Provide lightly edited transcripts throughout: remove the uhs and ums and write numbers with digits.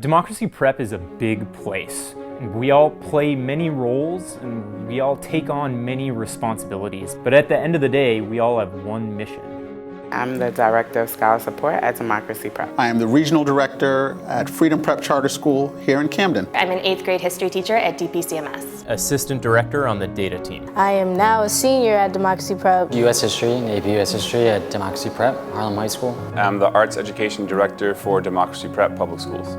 Democracy Prep is a big place. We all play many roles and we all take on many responsibilities, but at the end of the day, we all have one mission. I'm the Director of Scholar Support at Democracy Prep. I am the Regional Director at Freedom Prep Charter School here in Camden. I'm an 8th grade history teacher at DPCMS. Assistant Director on the data team. I am now a senior at Democracy Prep. U.S. History and AP U.S. History at Democracy Prep, Harlem High School. I'm the Arts Education Director for Democracy Prep Public Schools.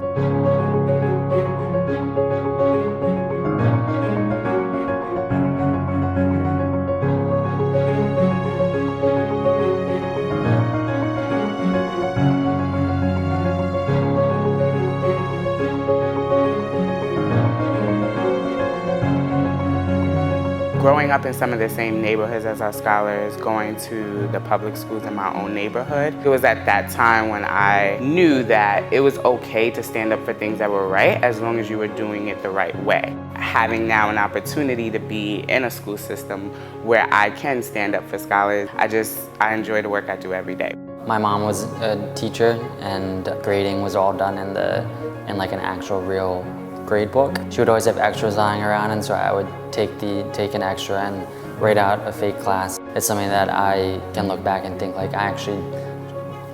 Growing up in some of the same neighborhoods as our scholars, going to the public schools in my own neighborhood, it was at that time when I knew that it was okay to stand up for things that were right as long as you were doing it the right way. Having now an opportunity to be in a school system where I can stand up for scholars, I enjoy the work I do every day. My mom was a teacher and grading was all done in like an actual real grade book. She would always have extras lying around, and so I would take an extra and write out a fake class. It's something that I can look back and think like I actually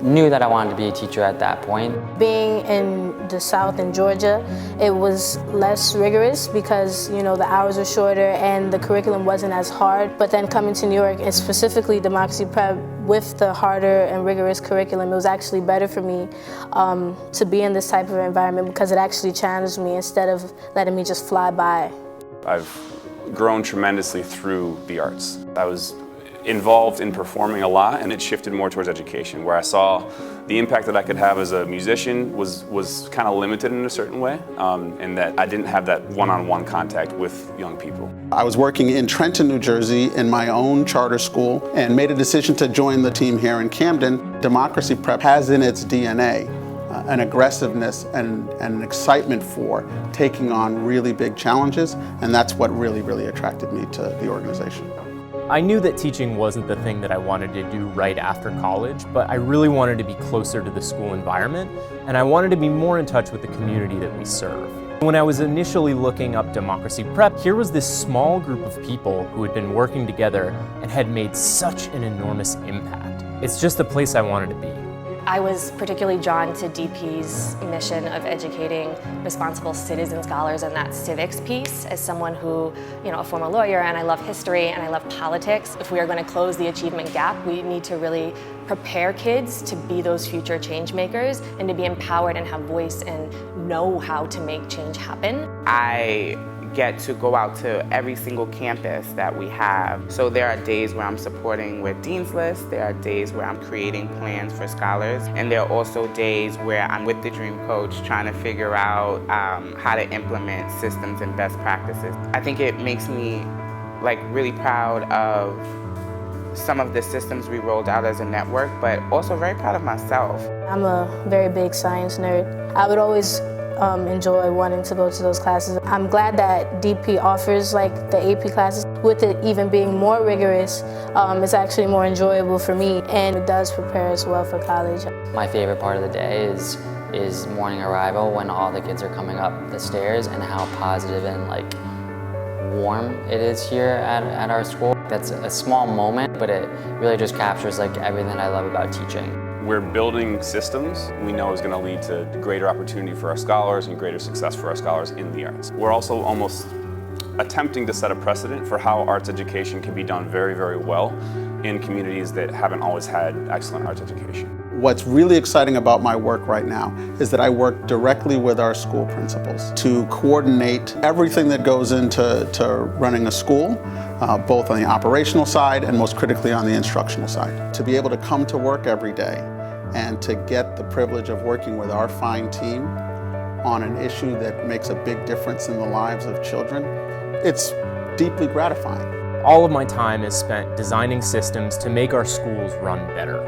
knew that I wanted to be a teacher at that point. Being in the South in Georgia, it was less rigorous because, you know, the hours were shorter and the curriculum wasn't as hard. But then coming to New York, and specifically Democracy Prep, with the harder and rigorous curriculum, it was actually better for me to be in this type of environment because it actually challenged me instead of letting me just fly by. I've grown tremendously through the arts. I was involved in performing a lot, and it shifted more towards education, where I saw the impact that I could have as a musician was kind of limited in a certain way, and that I didn't have that one-on-one contact with young people. I was working in Trenton, New Jersey in my own charter school and made a decision to join the team here in Camden. Democracy Prep has in its DNA an aggressiveness and an excitement for taking on really big challenges, and that's what really attracted me to the organization. I knew that teaching wasn't the thing that I wanted to do right after college, but I really wanted to be closer to the school environment, and I wanted to be more in touch with the community that we serve. When I was initially looking up Democracy Prep, here was this small group of people who had been working together and had made such an enormous impact. It's just the place I wanted to be. I was particularly drawn to DP's mission of educating responsible citizen scholars and that civics piece. As someone who, a former lawyer, and I love history and I love politics, if we are going to close the achievement gap, we need to really prepare kids to be those future change makers and to be empowered and have voice and know how to make change happen. I get to go out to every single campus that we have. So there are days where I'm supporting with Dean's List, there are days where I'm creating plans for scholars, and there are also days where I'm with the Dream Coach trying to figure out how to implement systems and best practices. I think it makes me really proud of some of the systems we rolled out as a network, but also very proud of myself. I'm a very big science nerd. I would always enjoy wanting to go to those classes. I'm glad that DP offers the AP classes. With it even being more rigorous, it's actually more enjoyable for me, and it does prepare us well for college. My favorite part of the day is morning arrival, when all the kids are coming up the stairs, and how positive and warm it is here at our school. That's a small moment, but it really just captures everything that I love about teaching. We're building systems we know is going to lead to greater opportunity for our scholars and greater success for our scholars in the arts. We're also almost attempting to set a precedent for how arts education can be done very well in communities that haven't always had excellent arts education. What's really exciting about my work right now is that I work directly with our school principals to coordinate everything that goes into running a school, both on the operational side and most critically on the instructional side. To be able to come to work every day and to get the privilege of working with our fine team on an issue that makes a big difference in the lives of children, it's deeply gratifying. All of my time is spent designing systems to make our schools run better.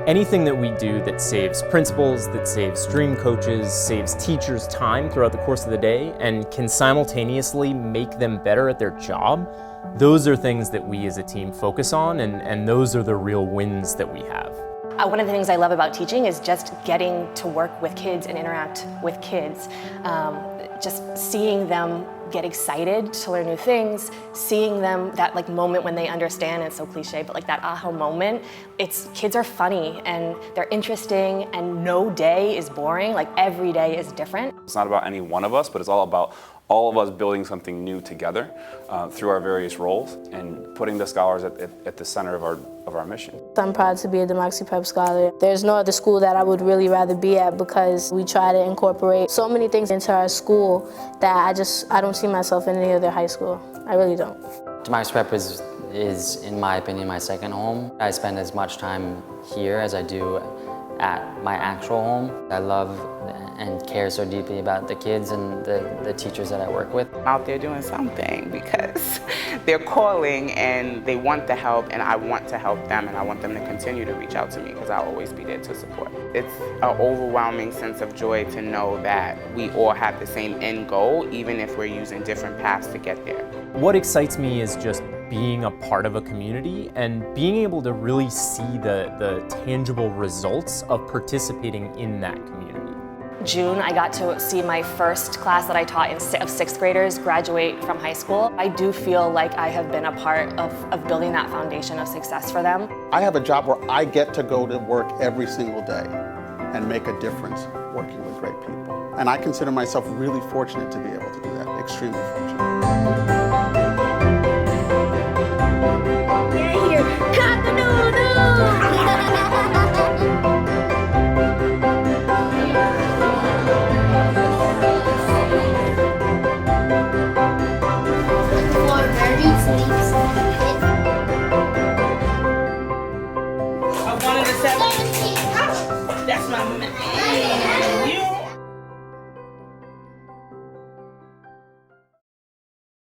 Anything that we do that saves principals, that saves dream coaches, saves teachers time throughout the course of the day, and can simultaneously make them better at their job, those are things that we as a team focus on, and those are the real wins that we have. One of the things I love about teaching is just getting to work with kids and interact with kids. Just seeing them get excited to learn new things, seeing them, that like moment when they understand, it's so cliche, but like that aha moment, kids are funny and they're interesting and no day is boring, like every day is different. It's not about any one of us, but it's all about all of us building something new together through our various roles and putting the scholars at the center of our mission. I'm proud to be a Democracy Prep Scholar. There's no other school that I would really rather be at because we try to incorporate so many things into our school that I don't see myself in any other high school. I really don't. Democracy Prep is, in my opinion, my second home. I spend as much time here as I do at my actual home. I love and care so deeply about the kids and the teachers that I work with. Out there doing something because they're calling and they want the help, and I want to help them, and I want them to continue to reach out to me because I'll always be there to support. It's an overwhelming sense of joy to know that we all have the same end goal, even if we're using different paths to get there. What excites me is just being a part of a community and being able to really see the tangible results of participating in that community. June, I got to see my first class that I taught of sixth graders graduate from high school. I do feel like I have been a part of building that foundation of success for them. I have a job where I get to go to work every single day and make a difference working with great people. And I consider myself really fortunate to be able to do that, extremely fortunate.